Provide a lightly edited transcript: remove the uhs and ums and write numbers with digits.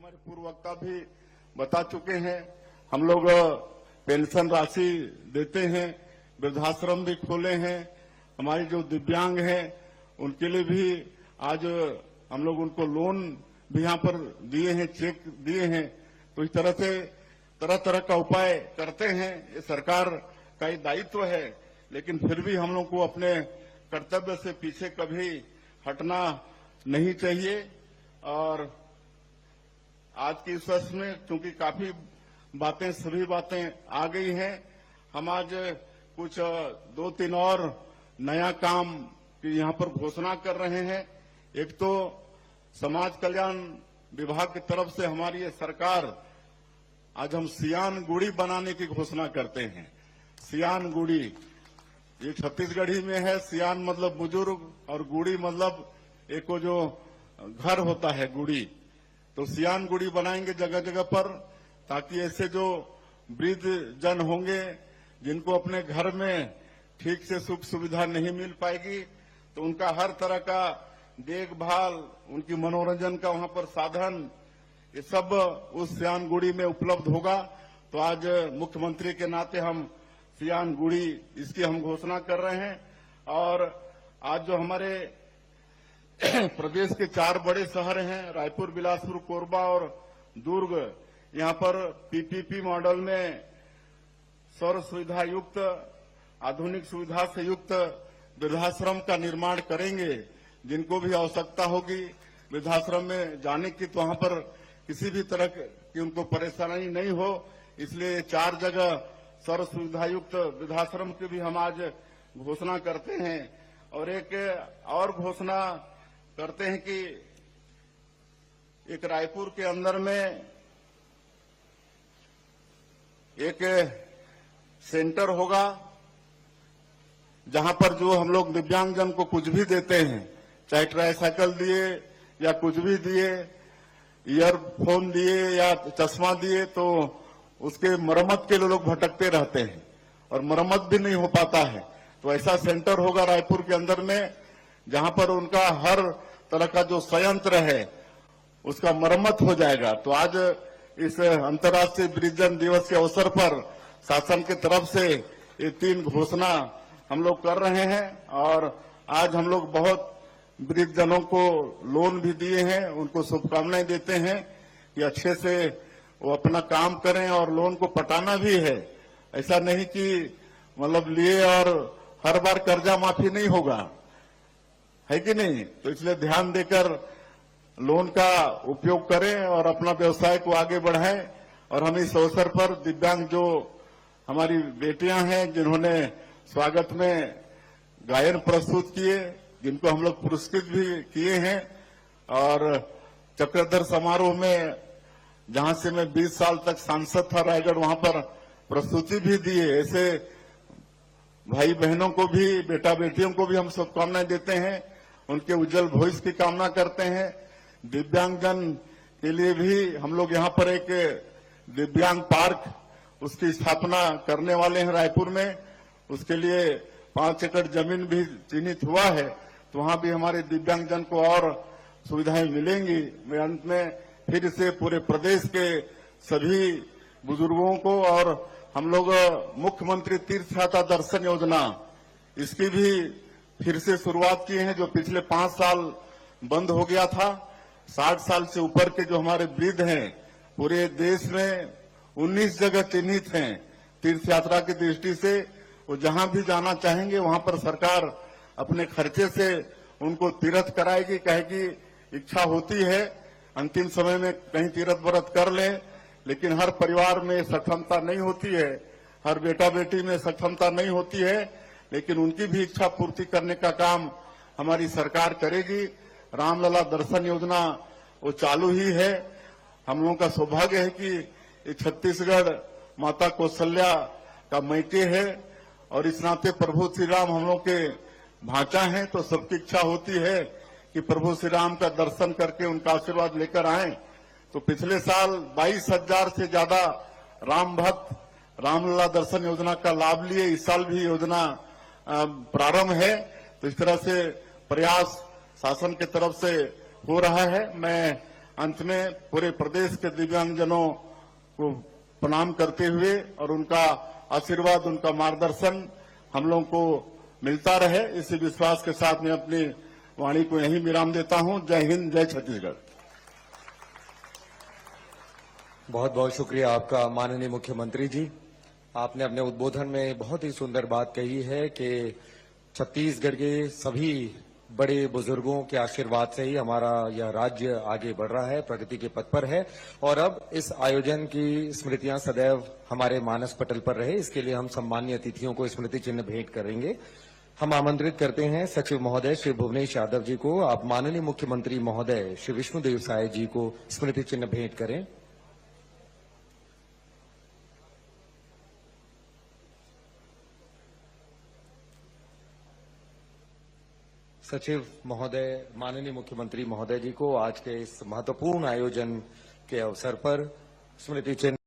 हमारे पूर्व वक्ता भी बता चुके हैं। हम लोग पेंशन राशि देते हैं, वृद्धाश्रम भी खोले हैं। हमारे जो दिव्यांग हैं उनके लिए भी आज हम लोग उनको लोन भी यहाँ पर दिए हैं, चेक दिए हैं। तो इस तरह से तरह तरह का उपाय करते हैं। ये सरकार का ही दायित्व है, लेकिन फिर भी हम लोग को अपने कर्तव्य से पीछे कभी हटना नहीं चाहिए। और आज की इस वर्ष में चूंकि काफी बातें, सभी बातें आ गई हैं, हम आज कुछ 2-3 और नया काम की यहाँ पर घोषणा कर रहे हैं। एक तो समाज कल्याण विभाग की तरफ से हमारी ये सरकार आज हम सियान गुड़ी बनाने की घोषणा करते हैं। सियान गुड़ी ये छत्तीसगढ़ी में है। सियान मतलब बुजुर्ग और गुड़ी मतलब एक वो जो घर होता है गुड़ी। तो सियान गुड़ी बनाएंगे जगह जगह पर, ताकि ऐसे जो वृद्ध जन होंगे जिनको अपने घर में ठीक से सुख सुविधा नहीं मिल पाएगी, तो उनका हर तरह का देखभाल, उनकी मनोरंजन का वहां पर साधन, ये सब उस सियान गुड़ी में उपलब्ध होगा। तो आज मुख्यमंत्री के नाते हम सियान गुड़ी इसकी हम घोषणा कर रहे हैं। और आज जो हमारे प्रदेश के 4 बड़े शहर हैं, रायपुर, बिलासपुर, कोरबा और दुर्ग, यहाँ पर पीपीपी मॉडल में सर्व सुविधा युक्त, आधुनिक सुविधा से युक्त वृद्धाश्रम का निर्माण करेंगे। जिनको भी आवश्यकता होगी वृद्धाश्रम में जाने की, तो वहां पर किसी भी तरह की उनको परेशानी नहीं हो, इसलिए 4 जगह सर्व सुविधा युक्त वृद्धाश्रम की भी हम आज घोषणा करते हैं। और एक और घोषणा करते हैं कि एक रायपुर के अंदर में एक सेंटर होगा, जहां पर जो हम लोग दिव्यांगजन को कुछ भी देते हैं, चाहे ट्राईसाइकिल दिए या कुछ भी दिए, ईयरफोन दिए या चश्मा दिए, तो उसके मरम्मत के लिए लोग भटकते रहते हैं और मरम्मत भी नहीं हो पाता है। तो ऐसा सेंटर होगा रायपुर के अंदर में, जहां पर उनका हर तरह का जो संयंत्र है उसका मरम्मत हो जाएगा। तो आज इस अंतर्राष्ट्रीय वृद्धजन दिवस के अवसर पर शासन की तरफ से ये 3 घोषणा हम लोग कर रहे हैं। और आज हम लोग बहुत वृद्धजनों को लोन भी दिए हैं, उनको शुभकामनाएं देते हैं कि अच्छे से वो अपना काम करें। और लोन को पटाना भी है, ऐसा नहीं कि मतलब लिए और हर बार कर्जा माफी नहीं होगा, है कि नहीं। तो इसलिए ध्यान देकर लोन का उपयोग करें और अपना व्यवसाय को आगे बढ़ाएं। और हम इस अवसर पर दिव्यांग जो हमारी बेटियां हैं, जिन्होंने स्वागत में गायन प्रस्तुत किए, जिनको हम लोग पुरस्कृत भी किए हैं, और चक्रधर समारोह में जहां से मैं 20 साल तक सांसद था रायगढ़, वहां पर प्रस्तुति भी दिए। ऐसे भाई बहनों को भी, बेटा बेटियों को भी हम शुभकामनाएं देते हैं, उनके उज्जवल भविष्य की कामना करते हैं। दिव्यांगजन के लिए भी हम लोग यहाँ पर एक दिव्यांग पार्क, उसकी स्थापना करने वाले हैं रायपुर में। उसके लिए 5 एकड़ जमीन भी चिन्हित हुआ है, तो वहां भी हमारे दिव्यांगजन को और सुविधाएं मिलेंगी। मैं अंत में फिर से पूरे प्रदेश के सभी बुजुर्गों को, और हम लोग मुख्यमंत्री तीर्थ यात्रा दर्शन योजना, इसकी भी फिर से शुरुआत की है, जो पिछले 5 साल बंद हो गया था। 60 साल से ऊपर के जो हमारे वृद्ध हैं, पूरे देश में 19 जगह चिन्हित हैं तीर्थ यात्रा की दृष्टि से। वो जहां भी जाना चाहेंगे वहां पर सरकार अपने खर्चे से उनको तीर्थ कराएगी। कहे कि इच्छा होती है अंतिम समय में कहीं तीर्थ व्रत कर लें, लेकिन हर परिवार में सक्षमता नहीं होती है, हर बेटा बेटी में सक्षमता नहीं होती है, लेकिन उनकी भी इच्छा पूर्ति करने का काम हमारी सरकार करेगी। रामलला दर्शन योजना वो चालू ही है। हम लोगों का सौभाग्य है कि ये छत्तीसगढ़ माता कौशल्या का मैके है, और इस नाते प्रभु श्री राम हम लोग के भांचा हैं। तो सबकी इच्छा होती है कि प्रभु श्री राम का दर्शन करके उनका आशीर्वाद लेकर आए। तो पिछले साल 22,000 से ज्यादा राम भक्त रामलला दर्शन योजना का लाभ लिए। इस साल भी योजना प्रारंभ है। तो इस तरह से प्रयास शासन की तरफ से हो रहा है। मैं अंत में पूरे प्रदेश के दिव्यांगजनों को प्रणाम करते हुए और उनका आशीर्वाद, उनका मार्गदर्शन हम लोगों को मिलता रहे, इसी विश्वास के साथ मैं अपनी वाणी को यहीं विराम देता हूं। जय हिंद, जय छत्तीसगढ़। बहुत बहुत शुक्रिया आपका माननीय मुख्यमंत्री जी। आपने अपने उद्बोधन में बहुत ही सुंदर बात कही है कि छत्तीसगढ़ के सभी बड़े बुजुर्गों के आशीर्वाद से ही हमारा यह राज्य आगे बढ़ रहा है, प्रगति के पथ पर है। और अब इस आयोजन की स्मृतियां सदैव हमारे मानस पटल पर रहे, इसके लिए हम सम्मानीय अतिथियों को स्मृति चिन्ह भेंट करेंगे। हम आमंत्रित करते हैं सचिव महोदय श्री भुवनेश यादव जी को। आप माननीय मुख्यमंत्री महोदय श्री विष्णुदेव साय जी को स्मृति चिन्ह भेंट करें। सचिव महोदय माननीय मुख्यमंत्री महोदय जी को आज के इस महत्वपूर्ण आयोजन के अवसर पर स्मृति चिन्ह